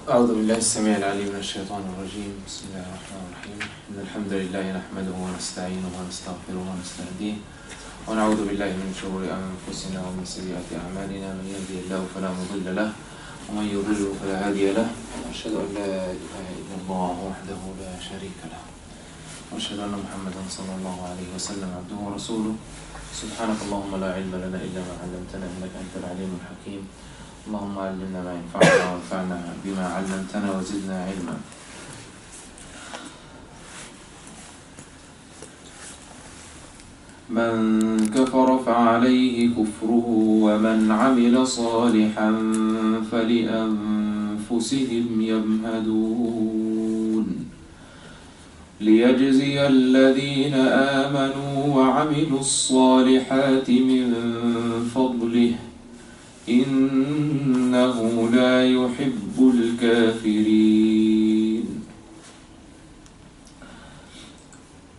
أعوذ بالله السميع العليم من الشيطان الرجيم. بسم الله الرحمن الرحيم. إن الحمد لله نحمده ونستعينه ونستغفره ونستهديه ونعوذ بالله من شرور أنفسنا ومن سيئات أعمالنا. من يهده الله فلا مضل له ومن يضلل فلا هادي له. أشهد أن لا إله إلا الله وحده لا شريك له وأشهد أن محمدا صلى الله عليه وسلم عبده ورسوله. سبحانك اللهم لا علم لنا إلا ما علمتنا إنك أنت العليم الحكيم. اللهم علمنا ما ينفعنا وانفعنا بما علمتنا وزدنا علما. من كفر فعليه كفره ومن عمل صالحا فلأنفسهم يمهدون ليجزي الذين آمنوا وعملوا الصالحات من فضله إنه لا يحب الكافرين.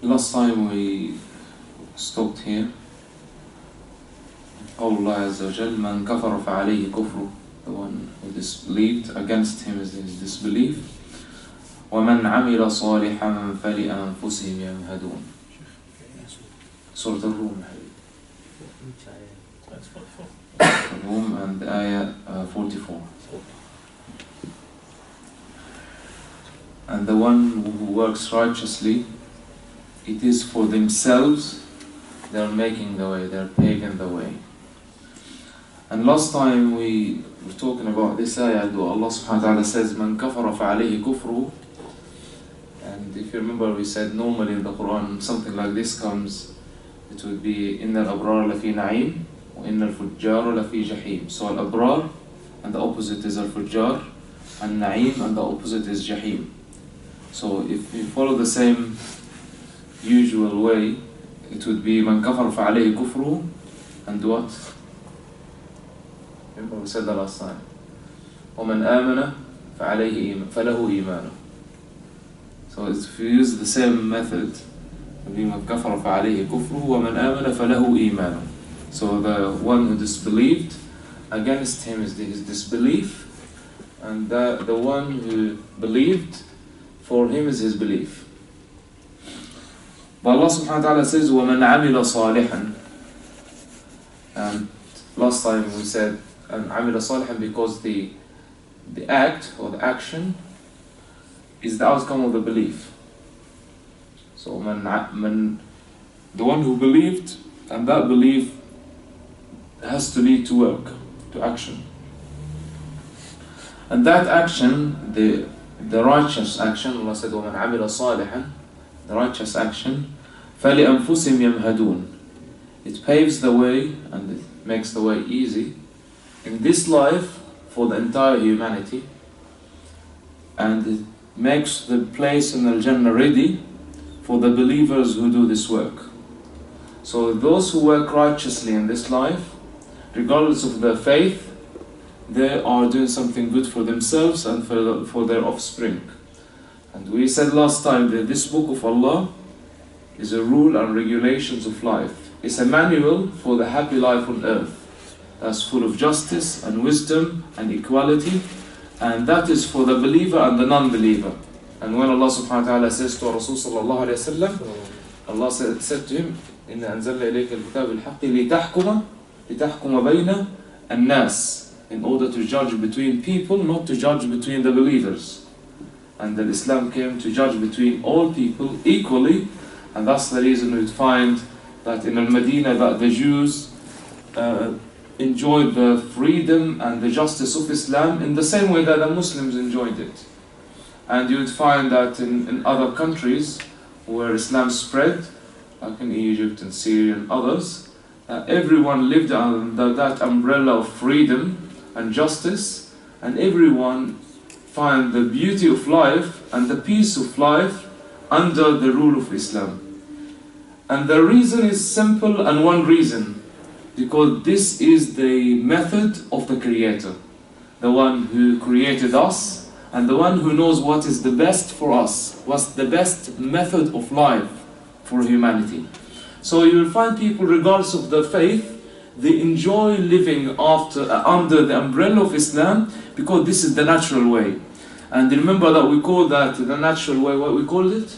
Last time we stopped here. قول الله عز وجل من كفر فعليه كفره. The one who disbelieved, against him is his disbelief. ومن عمل صالحا فلأنفسهم يمهدون. Surah Ar-Rum. Ar-Rum and ayah 44. And the one who works righteously, it is for themselves, they are making the way, they are paving the way. And last time we were talking about this ayah, Allah subhanahu wa ta'ala says, Man kafara fa'alayhi kufru. And if you remember, we said normally in the Quran, something like this comes, it would be, Inna al-abrar lafi na'im, وَإِنَّ الْفُجَّارَ لَفِي جَحِيمٍ. So al-abrar, and the opposite is al-fujjar, and na'im, and the opposite is jahim. So if you follow the same usual way, it would be man kafar fa'alayhi kufru, and what? Remember we said that last time. وَمَنْ آمَنَ فَعَلَيْهِ فَلَهُ إِيمَانُ. So if you use the same method, it would be man kafar fa'alayhi kufru, وَمَنْ آمَنَ فَلَهُ إِيمَانُ. So the one who disbelieved, against him is his disbelief, and the one who believed, for him is his belief. But Allah subhanahu wa ta'ala says, وَمَنْ عَمِلَ صَالِحًا. And last time we said, and عَمِلَ صَالِحًا because the act or the action is the outcome of the belief. So the one who believed, and that belief has to lead to work, to action. And that action, the righteous action, Allah said, وَمَنْ عَمِلَ صَالِحًا, the righteous action, فَلِأَنفُسِهِمْ يَمْهَدُونَ. It paves the way and it makes the way easy in this life for the entire humanity, and it makes the place in Al-Jannah ready for the believers who do this work. So those who work righteously in this life, regardless of their faith, they are doing something good for themselves and for their offspring. And we said last time that this book of Allah is a rule and regulations of life. It's a manual for the happy life on earth. That's full of justice and wisdom and equality, and that is for the believer and the non-believer. And when Allah subhanahu wa ta'ala says to Rasul sallallahu alayhi wa sallam, Allah said to him, إِنَّا أَنزَلْنَا إِلَيْكَ الْكِتَابَ الْحَقِّ لِتَحْكُمَ بَيْنَ النَّاسِ, in order to judge between people, not to judge between the believers. And then Islam came to judge between all people equally, and that's the reason we'd find that in Al-Madinah that the Jews enjoyed the freedom and the justice of Islam in the same way that the Muslims enjoyed it. And you'd find that in other countries where Islam spread, like in Egypt and Syria and others, everyone lived under that umbrella of freedom and justice, and everyone find the beauty of life and the peace of life under the rule of Islam. And the reason is simple, and one reason, because this is the method of the Creator, the one who created us, and the one who knows what is the best for us, what's the best method of life for humanity. So you will find people, regardless of their faith, they enjoy living under the umbrella of Islam because this is the natural way. And remember that we call that the natural way, what we called it?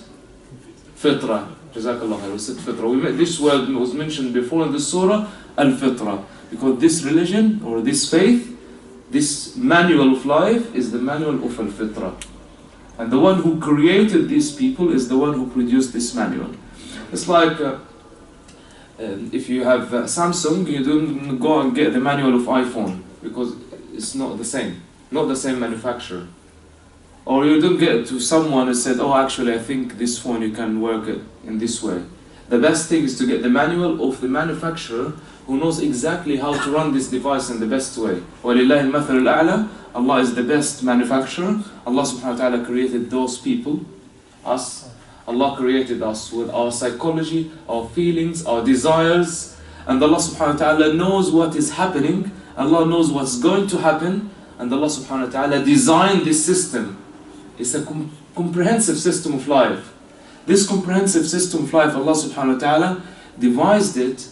Fitra. Jazakallah khair. We said fitra. This word was mentioned before in the surah, al-fitra. Because this religion, or this faith, this manual of life is the manual of al-fitra. And the one who created these people is the one who produced this manual. It's like if you have Samsung, you don't go and get the manual of iPhone because it's not the same manufacturer. Or you don't get to someone who said, oh, actually, I think this phone you can work it in this way. The best thing is to get the manual of the manufacturer who knows exactly how to run this device in the best way. وَلِلَّهِ الْمَثَلُ الْأَعْلَى. Allah is the best manufacturer. Allah subhanahu wa ta'ala created those people, us. Allah created us with our psychology, our feelings, our desires. And Allah subhanahu wa ta'ala knows what is happening. Allah knows what's going to happen. And Allah subhanahu wa ta'ala designed this system. It's a comprehensive system of life. This comprehensive system of life, Allah subhanahu wa ta'ala devised it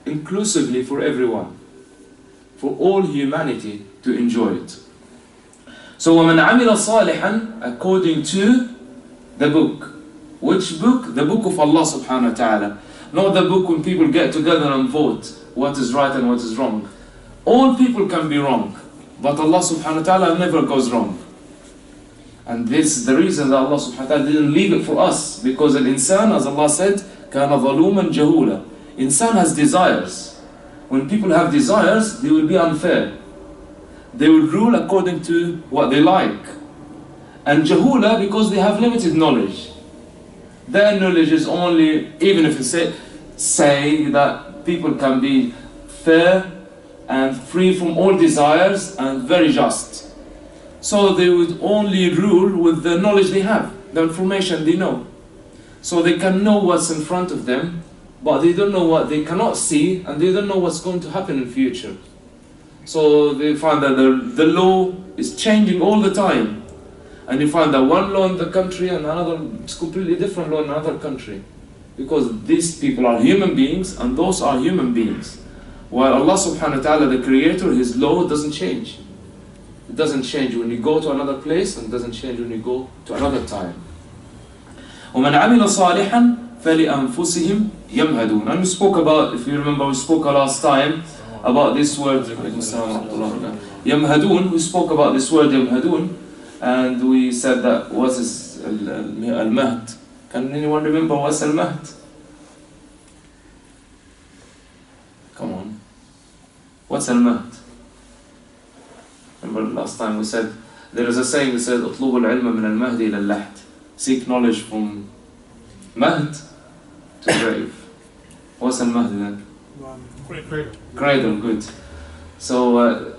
inclusively for everyone, for all humanity to enjoy it. So وَمَنْ عَمِلَ صَالِحًا, according to the book. Which book? The book of Allah subhanahu wa ta'ala. Not the book when people get together and vote what is right and what is wrong. All people can be wrong, but Allah subhanahu wa ta'ala never goes wrong. And this is the reason that Allah subhanahu wa ta'ala didn't leave it for us, because al-insan, as Allah said, كَانَ ظَلُومًا جَهُولًا. Insan has desires. When people have desires, they will be unfair. They will rule according to what they like. And jahula, because they have limited knowledge. Their knowledge is only, even if you say that people can be fair and free from all desires and very just. So they would only rule with the knowledge they have, the information they know. So they can know what's in front of them, but they don't know what they cannot see, and they don't know what's going to happen in the future. So they find that the law is changing all the time. And you find that one law in the country and another, it's completely different law in another country. Because these people are human beings and those are human beings. While Allah subhanahu wa ta'ala, the creator, His law doesn't change. It doesn't change when you go to another place, and it doesn't change when you go to another time. وَمَنْ عَمِلَ صَالِحًا فَلِأَنفُسِهِمْ يَمْهَدُونَ. And we spoke about, if you remember, we spoke last time about this word, يَمْهَدُون. We spoke about this word, يَمْهَدُون. And we said that what is al-mahd? Can anyone remember what's al-mahd? Come on. What's al-mahd? Remember last time we said, there is a saying that says, اطلبوا العلم من المهد إلى اللحد. Seek knowledge from mahd to grave. What's al-mahd then? Cradle. Cradle, good. So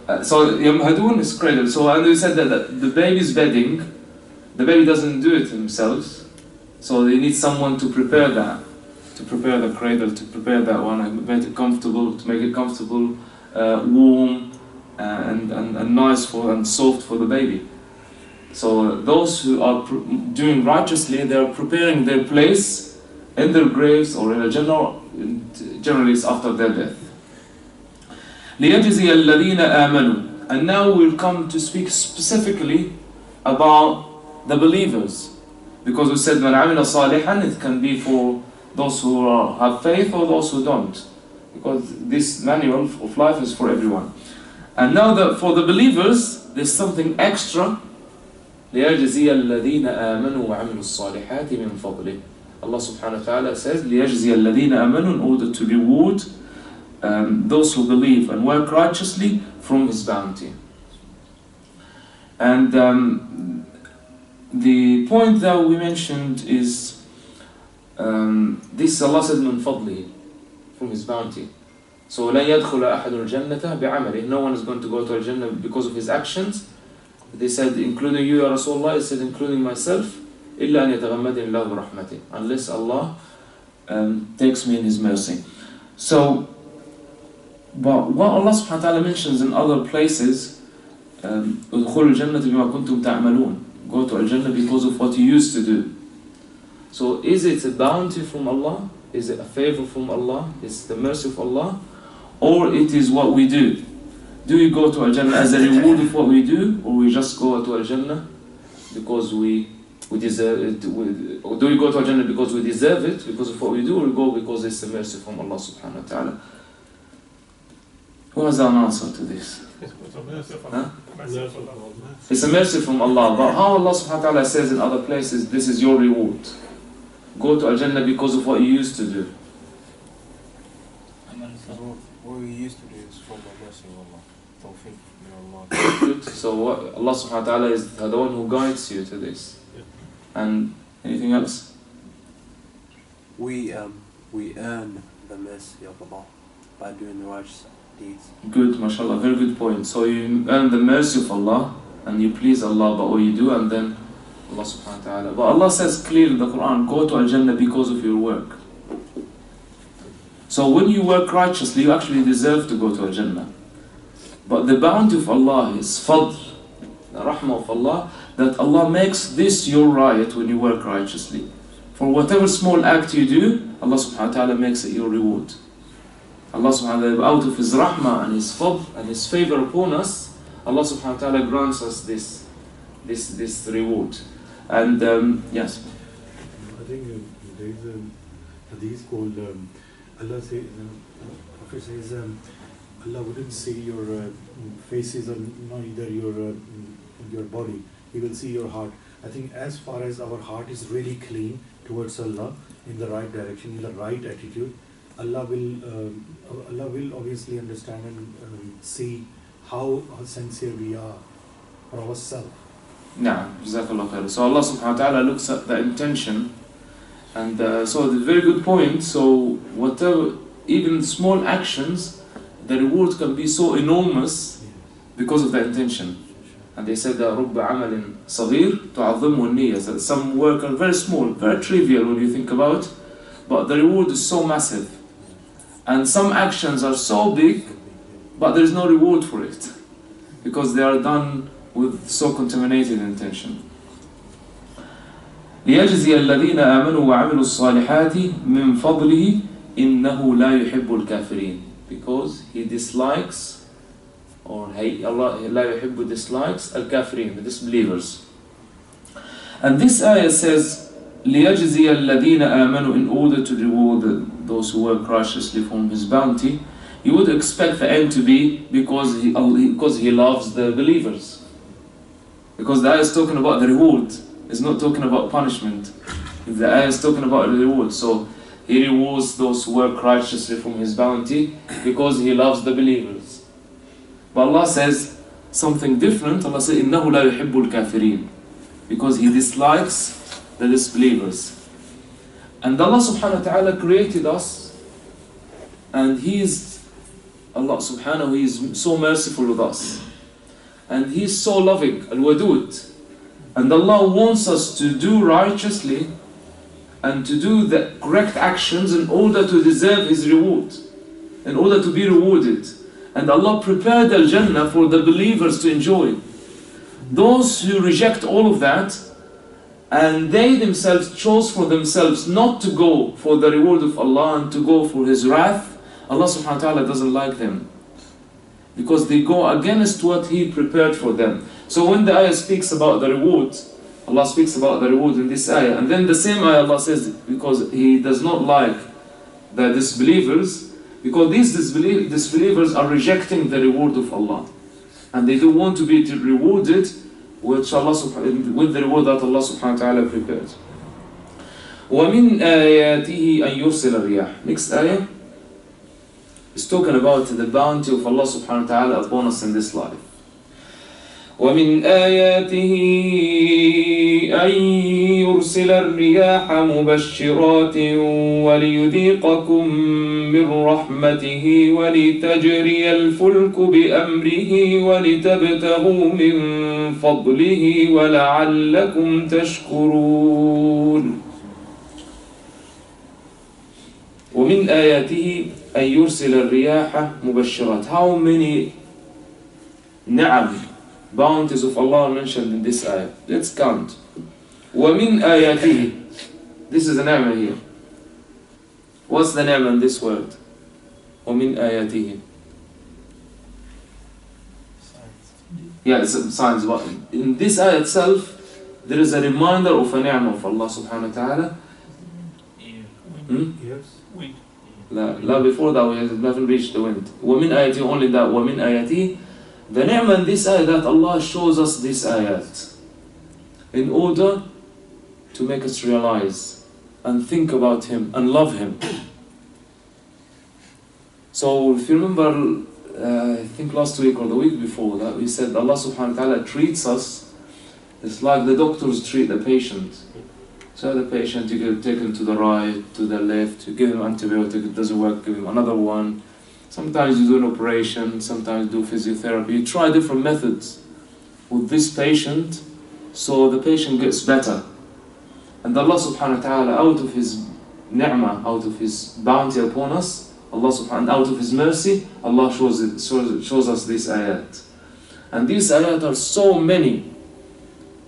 Yamhadun is cradle. So and we said that the baby's bedding, the baby doesn't do it themselves. So they need someone to prepare that, to prepare the cradle, to prepare that one, and make it comfortable, warm, and nice and soft for the baby. So those who are doing righteously, they are preparing their place in their graves or in a generally it's after their death. لِيَجْزِيَ الَّذِينَ آمَنُوا. And now we'll come to speak specifically about the believers. Because we said, مَنْ عَمِلَ صَالِحًا, it can be for those who have faith or those who don't. Because this manual of life is for everyone. And now for the believers, there's something extra. لِيَجْزِيَ الَّذِينَ آمَنُوا وَعَمِلُوا الصَّالِحَاتِ مِنْ فَضْلِهِ. Allah subhanahu wa ta'ala says, لِيَجْزِيَ الَّذِينَ آمَنُوا, in order to reward those who believe and work righteously from His bounty. And the point that we mentioned is this Allah said min fadlihi, from His bounty. So لَن يَدْخُلَ أَحَدٌ الْجَنَّةَ بِعَمَلِهِ. No one is going to go to Al-Jannah because of his actions. They said, including you, Ya Rasulullah. It said, including myself. إِلَّا أَنْ يَتَغَمَّدِنِ اللَّهُ بِرَحْمَتِهِ. Unless Allah takes me in His mercy. So, but what Allah subhanahu wa ta'ala mentions in other places, ادخلوا الجنة بما كنتم تعملون. Go to Al-Jannah because of what you used to do. So is it a bounty from Allah? Is it a favor from Allah? Is it the mercy of Allah? Or it is what we do? Do we go to Al-Jannah as a reward of what we do? Or we just go to Al-Jannah because we deserve it? Or do we go to Al-Jannah because we deserve it, because of what we do, or we go because it's a mercy from Allah subhanahu wa ta'ala? Who has an answer to this? Huh? It's a mercy from Allah. But how Allah subhanahu wa ta'ala says in other places, this is your reward. Go to Al-Jannah because of what you used to do. What we used to do is from the mercy of Allah. Tawfiq min Allah. Good. So what, Allah subhanahu wa ta'ala is the one who guides you to this. And anything else? We earn the mercy of Allah by doing the righteous deeds. Good, mashallah, very good point. So you earn the mercy of Allah and you please Allah by what you do, and then Allah subhanahu wa ta'ala. But Allah says clearly in the Quran, go to Al-Jannah because of your work. So when you work righteously, you actually deserve to go to Al-Jannah. But the bounty of Allah is fadl, the rahmah of Allah, that Allah makes this your right when you work righteously. For whatever small act you do, Allah subhanahu wa ta'ala makes it your reward. Allah subhanahu wa ta'ala, out of His rahmah and His fadl and His favor upon us, Allah subhanahu wa ta'ala grants us this reward. And yes? I think there is a hadith called Allah says, Prophet says, Allah wouldn't see your faces or neither your body. He will see your heart. I think as far as our heart is really clean towards Allah, in the right direction, in the right attitude, Allah will obviously understand and see how sincere we are for ourselves. Na'am, Jazakallah khair. So Allah subhanahu wa ta'ala looks at the intention, and so the very good point. So whatever, even small actions, the reward can be so enormous because of the intention. And they said that رُبَّ عَمَلٍ صَغِيرٌ تُعَظِّمُهُ النِّيَّةُ, that some work are very small, very trivial when you think about, but the reward is so massive. And some actions are so big, but there is no reward for it, because they are done with so contaminated intention. لِيَجْزِيَ الَّذِينَ آمَنُوا وَعَمِلُوا الصَّالِحَاتِ مِنْ فَضْلِهِ إِنَّهُ لَا يُحِبُّ الْكَافِرِينَ, because He dislikes, or Allah لا يحب dislikes al-kafirin, the disbelievers. And this ayah says لِيَجْزِيَ الَّذِينَ آمَنُوا, in order to reward those who work righteously from His bounty. You would expect the end to be because He loves the believers. Because the ayah is talking about the reward, it's not talking about punishment. The ayah is talking about the reward. So He rewards those who work righteously from His bounty because He loves the believers. But Allah says something different. Allah says إِنَّهُ لَا يُحِبُّ الْكَافِرِينَ, because He dislikes the disbelievers. And Allah subhanahu wa ta'ala created us, and Allah subhanahu, He is so merciful with us, and He is so loving, al-wadud. And Allah wants us to do righteously and to do the correct actions in order to deserve His reward, in order to be rewarded. And Allah prepared Al-Jannah for the believers to enjoy. Those who reject all of that, and they themselves chose for themselves not to go for the reward of Allah and to go for His wrath, Allah subhanahu wa ta'ala doesn't like them, because they go against what He prepared for them. So when the ayah speaks about the reward, Allah speaks about the reward in this ayah, and then the same ayah Allah says, because He does not like the disbelievers, because these disbelievers are rejecting the reward of Allah, and they don't want to be rewarded with the reward that Allah subhanahu wa ta'ala prepared. وَمِنْ آيَاتِهِ أَن يُرْسِلَ الرِّيَاحَ. Next ayah is talking about the bounty of Allah subhanahu wa ta'ala upon us in this life. ومن آياته أن يرسل الرياح مبشرات وليذيقكم من رحمته ولتجري الفلك بأمره ولتبتغوا من فضله ولعلكم تشكرون. ومن آياته أن يرسل الرياح مبشرات. How many نعم, bounties of Allah are mentioned in this ayah? Let's count. وَمِنْ آيَاتِهِ. This is the ni'mah here. What's the ni'mah in this word? وَمِنْ آيَاتِهِ. Yeah, it's signs. But in this ayah itself, there is a reminder of a ni'mah of Allah subhanahu wa ta'ala. Yes. Wind. La, before that we haven't reached the wind. وَمِنْ آيَاتِهِ, only that. وَمِنْ آيَاتِهِ, the ni'mah in this ayah, that Allah shows us this ayat in order to make us realize and think about Him and love Him. So if you remember, I think last week or the week before that, we said Allah subhanahu wa ta'ala treats us, it's like the doctors treat the patient. So the patient, you can take him to the right, to the left, you give him antibiotic, it doesn't work, give him another one. Sometimes you do an operation, sometimes do physiotherapy. You try different methods with this patient so the patient gets better. And Allah subhanahu wa ta'ala, out of His ni'mah, out of His bounty upon us, Allah subhanahu, out of His mercy, Allah shows us this ayat. And these ayat are so many.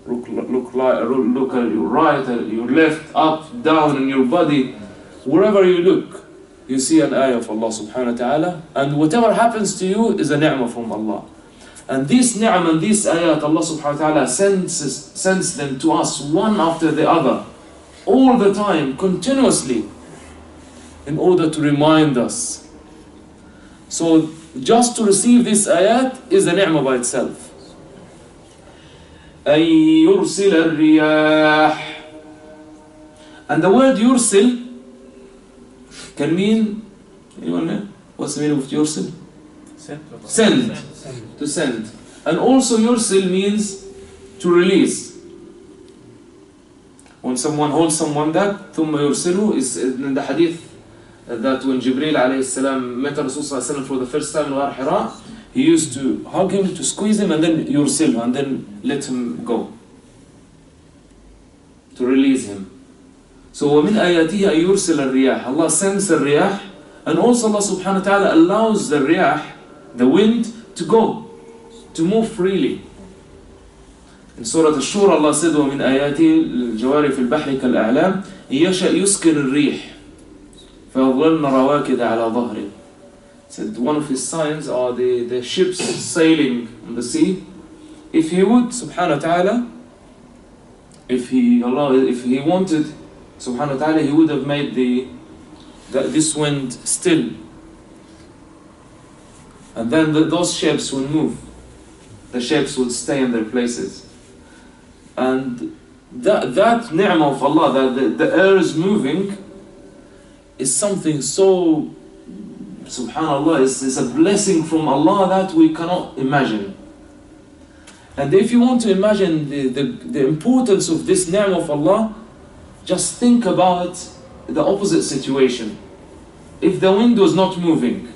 Look at your right, your left, up, down in your body. Wherever you look, you see an ayah of Allah subhanahu wa ta'ala. And whatever happens to you is a ni'mah from Allah. And this ni'mah and these ayat, Allah subhanahu wa ta'ala sends them to us one after the other, all the time, continuously, in order to remind us. So just to receive this ayat is a ni'mah by itself. أن يرسل الرياح. And the word يرسل can mean, anyone know? What's the meaning of يرسل? Send. To send. And also يرسل means to release. When someone holds someone back, ثم يرسله is in the hadith that when Jibreel alayhi salam met Rasul sallallahu alayhi wa sallam for the first time in Ghar Hira, he used to hug him, to squeeze him, and then yursil, and then let him go, to release him. So وَمِنْ آيَاتِهِ أَن يُرْسِلَ الرِّيَاحِ, Allah sends the riyah, and also Allah subhanahu wa ta'ala allows the riyah, the wind, to go, to move freely. In Surah Al-Shura, Allah said وَمِنْ آيَاتِهِ الْجَوَارِ فِي الْبَحْرِ كَالْأَعْلَامِ يَشَأْ يُسْكِنُ الرِّيحِ فَيَظْلَلْنَ رَوَاكِدَ عَلَى ظَهْرِهِ. Said one of His signs are the ships sailing on the sea. If He would, subhanahu wa ta'ala, if He wanted, subhanahu wa ta'ala, He would have made this wind still. And then those ships will move. The ships will stay in their places. And that ni'mah of Allah, that the air is moving, is something so, subhanallah, it's a blessing from Allah that we cannot imagine. And if you want to imagine the importance of this ni'mah of Allah, just think about the opposite situation. If the wind was not moving,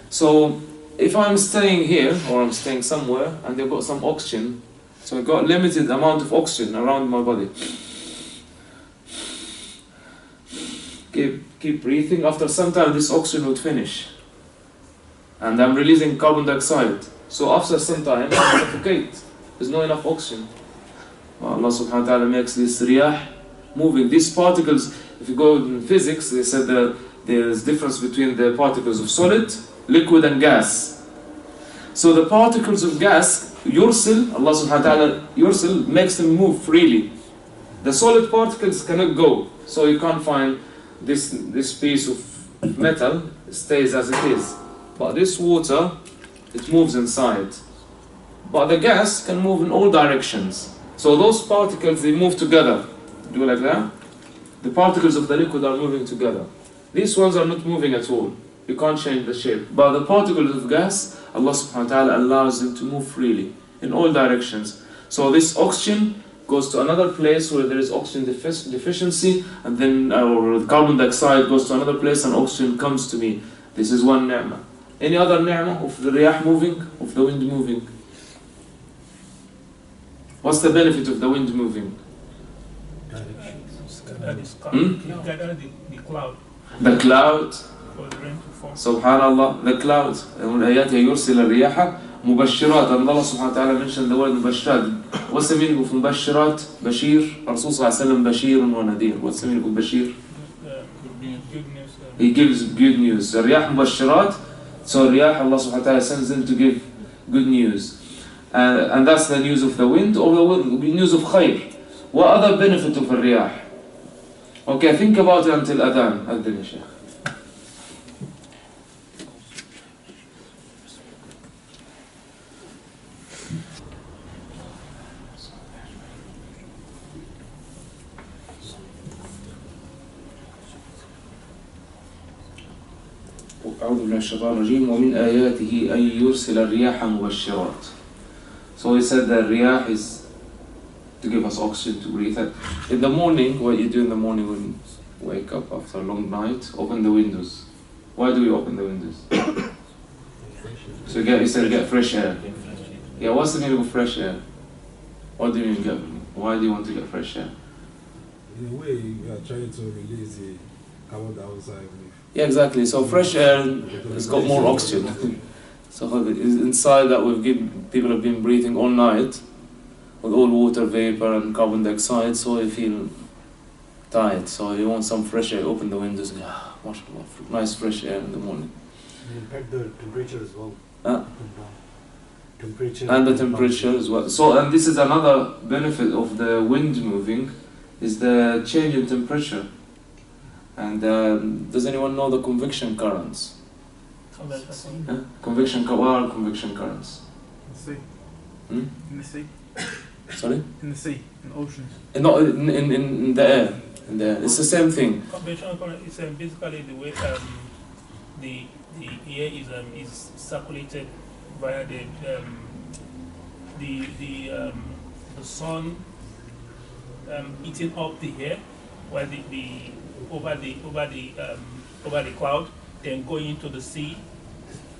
so if I'm staying here or I'm staying somewhere and they've got some oxygen, so I've got limited amount of oxygen around my body. Keep breathing. After some time this oxygen would finish and I'm releasing carbon dioxide. So after some time I suffocate. There's not enough oxygen. Allah subhanahu wa ta'ala makes this riyah moving. These particles, if you go in physics, they said that there's difference between the particles of solid, liquid and gas. So the particles of gas, yursil, Allah subhanahu wa ta'ala, yursil, makes them move freely. The solid particles cannot go. So you can't find this piece of metal stays as it is. But this water, it moves inside. But the gas can move in all directions. So those particles, they move together. Do like that. The particles of the liquid are moving together. These ones are not moving at all. You can't change the shape. But the particles of gas, Allah subhanahu wa ta'ala allows them to move freely in all directions. So this oxygen goes to another place where there is oxygen deficiency, and then or carbon dioxide goes to another place and oxygen comes to me. This is one ni'mah. Any other ni'mah of the riyah moving, of the wind moving? What's the benefit of the wind moving? The cloud. The cloud. For the rain to fall. Subhanallah, the cloud. ومن آياته يرسل الرياح مبشرات. And Allah subhanahu wa ta'ala mentioned the word مبشرات. What's the meaning of مبشرات? Bashir. Rasul sallallahu alayhi wa sallam Bashir wa Nadir. What's the meaning of Bashir? Good news. He gives good news. The riyah مبشرات. So riyah, Allah subhanahu wa ta'ala sends them to give good news. and that's the news of the wind, or the news of khayr. What other benefit of الرياح? Okay, think about it until adhan. Adhan, Shaykh. أعوذ بالله من الشيطان الرجيم ومن آياته أن يرسل الرياح مبشرات. So he said that riyah is to give us oxygen to breathe. In the morning, what you do in the morning when you wake up after a long night, open the windows. Why do we open the windows? So you said get fresh air. Yeah, what's the meaning of fresh air? What do you mean get? Why do you want to get fresh air? In a way, you are trying to release the carbon dioxide. Yeah, exactly. So fresh air has got more oxygen. So inside that people have been breathing all night with all water vapor and carbon dioxide, so you feel tired. So you want some fresh air. Open the windows and mashallah, nice fresh air in the morning. You impact the temperature as well. Temperature and the temperature as well. So, and this is another benefit of the wind moving, is the change in temperature. And does anyone know the convection currents? Convection, what are convection currents? In the sea. In the sea. Sorry? In the sea, in oceans. No, in the air. In the air. It's the same thing. Convection current is basically the way the air is circulated via the sun eating up the air, while over the cloud, then going into the sea.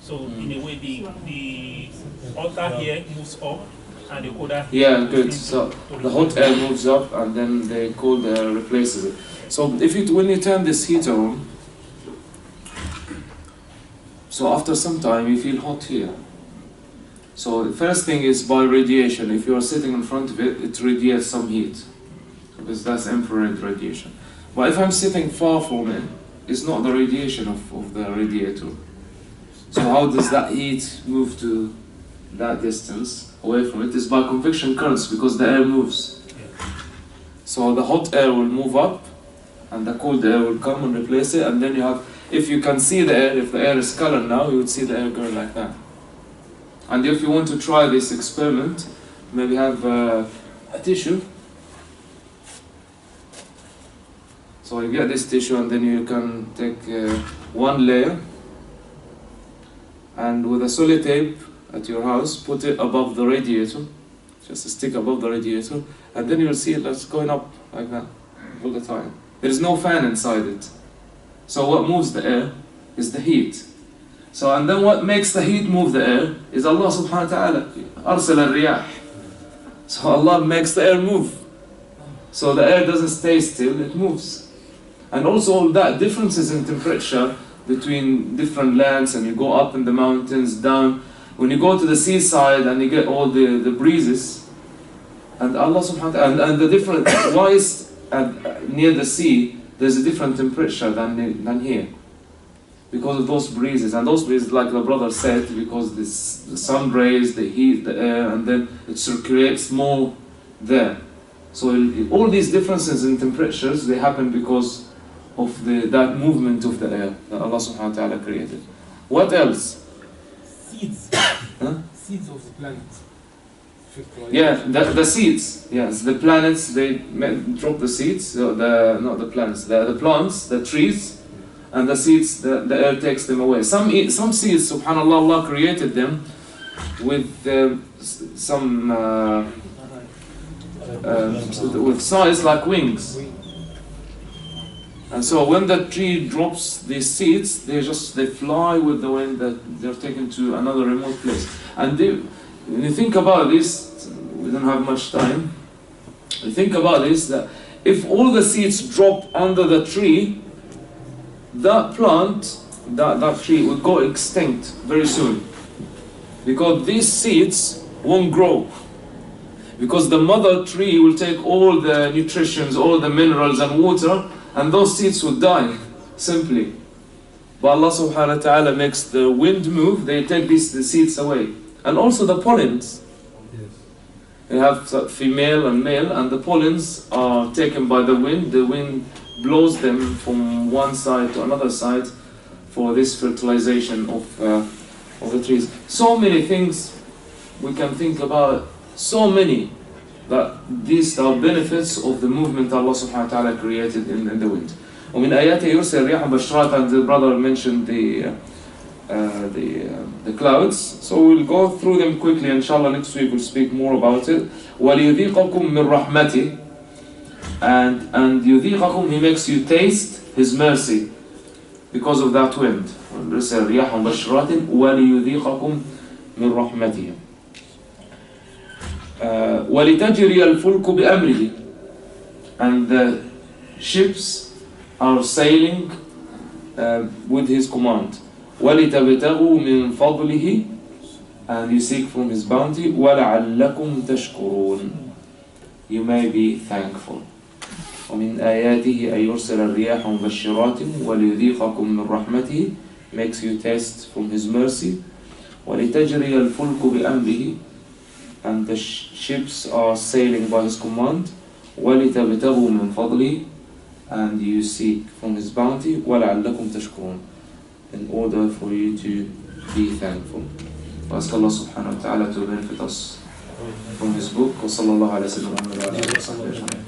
So in a way, the hotter air moves up and the colder. Yeah, good. So the hot air moves up and then the cold air replaces it. So when you turn this heater on, so after some time you feel hot here. So the first thing is by radiation. If you are sitting in front of it, it radiates some heat, because that's infrared radiation. But if I'm sitting far from it, it's not the radiation of the radiator. So how does that heat move to that distance away from it? It's by convection currents, because the air moves. So the hot air will move up and the cold air will come and replace it, and then you have, if you can see the air, if the air is colored now, you would see the air going like that. And if you want to try this experiment, maybe have a tissue. So you get this tissue and then you can take one layer and with a sellotape at your house, put it above the radiator, just a stick above the radiator, and then you'll see it that's going up like that all the time. There is no fan inside it. So what moves the air is the heat. So and then what makes the heat move the air is Allah subhanahu wa ta'ala. Arsal al-riyah. So Allah makes the air move. So the air doesn't stay still, it moves. And also that differences in temperature between different lands, and you go up in the mountains, down. When you go to the seaside and you get all the breezes, and Allah subhanahu wa ta'ala, and the different, why is near the sea there's a different temperature than here? Because of those breezes, and those breezes, like the brother said, because the sun rays, the heat, the air, and then it circulates more there. So all these differences in temperatures, they happen because of that movement of the air that Allah subhanahu wa ta'ala created. What else? Seeds. Huh? Seeds of the planet. Yeah, the seeds. Yes, the planets, they drop the seeds, not the planets, the plants, the trees, and the seeds, the air takes them away. Some seeds, subhanAllah, Allah created them with with size like wings. And so when the tree drops these seeds, they fly with the wind, that they're taken to another remote place. And when you think about this, we don't have much time. You think about this, that if all the seeds drop under the tree, that plant, that tree would go extinct very soon. Because these seeds won't grow. Because the mother tree will take all the nutritions, all the minerals and water, and those seeds will die, simply. But Allah subhanahu wa ta'ala makes the wind move, they take the seeds away. And also the pollens. You have female and male, and the pollens are taken by the wind. The wind blows them from one side to another side for this fertilization of the trees. So many things we can think about, so many, that these are benefits of the movement Allah subhanahu wa ta'ala created in the wind. ومن آياته يرسل الرياح مبشرات, and the brother mentioned the clouds, so we'll go through them quickly. Inshallah next week we'll speak more about it. وَلِيُذِيقَكُم مِّن رَحْمَتِهِ, and يُذِيقَكُم, he makes you taste his mercy because of that wind. يرسل الرياح مبشرات وَلِيُذِيقَكُم مِّن رَحْمَتِهِ وَلِتَجْرِيَ الْفُلْكُ بِأَمْرِهِ, and the ships are sailing with his command. وَلِتَبْتَغُوا مِنْ فَضْلِهِ, and you seek from his bounty. وَلَعَلَّكُمْ تَشْكُرُونَ, you may be thankful. وَمِنْ آيَاتِهِ أَن يُرْسِلَ الرِّيَاحَ مُبَشِّرَاتٍ وَلِيُذِيقَكُم مِّن رَحْمَتِهِ, makes you taste from his mercy. وَلِتَجْرِيَ الْفُلْكُ بِأَمْرِهِ, and the ships are sailing by his command. وَلِتَبْتَغُوا مِنْ فَضْلِهِ, and you seek from his bounty. وَلَعَلَّكُمْ تَشْكُرُونَ, in order for you to be thankful. Ask Allah subhanahu wa ta'ala to benefit us from his book. وصلى الله على سيدنا محمد وعلى آله وصحبه أجمعين.